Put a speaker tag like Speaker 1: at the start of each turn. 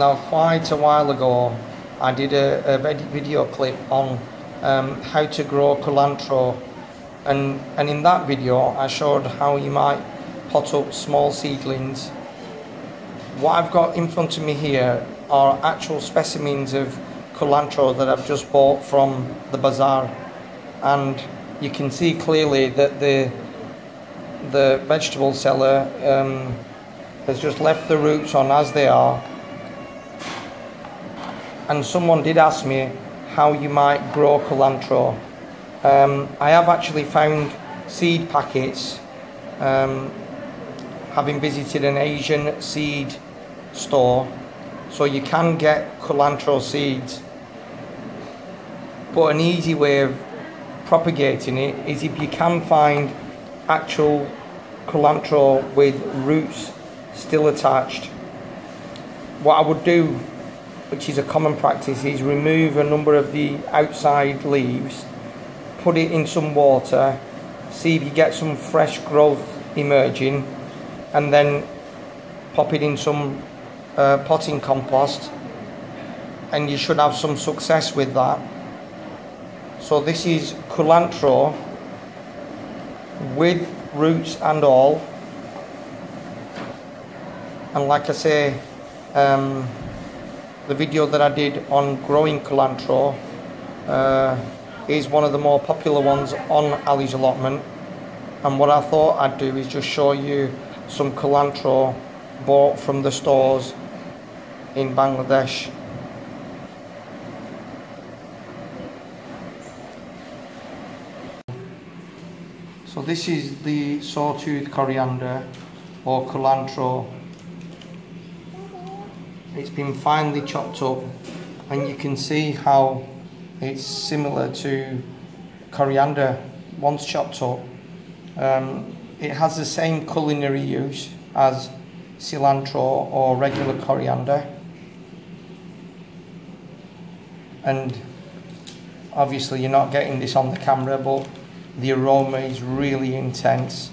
Speaker 1: Now, quite a while ago, I did a video clip on how to grow culantro, and in that video I showed how you might pot up small seedlings. What I've got in front of me here are actual specimens of culantro that I've just bought from the bazaar, and you can see clearly that the vegetable seller has just left the roots on as they are. And someone did ask me how you might grow culantro. I have actually found seed packets, having visited an Asian seed store, so you can get culantro seeds. But an easy way of propagating it is if you can find actual culantro with roots still attached. What I would do, which is a common practice, is remove a number of the outside leaves, put it in some water, see if you get some fresh growth emerging, and then pop it in some potting compost, and you should have some success with that. So this is culantro with roots and all, and like I say, the video that I did on growing culantro is one of the more popular ones on Ali's allotment, and what I thought I'd do is just show you some culantro bought from the stores in Bangladesh. So this is the sawtooth coriander or culantro. It's been finely chopped up, and you can see how it's similar to coriander once chopped up. It has the same culinary use as cilantro or regular coriander, and obviously you're not getting this on the camera, but the aroma is really intense.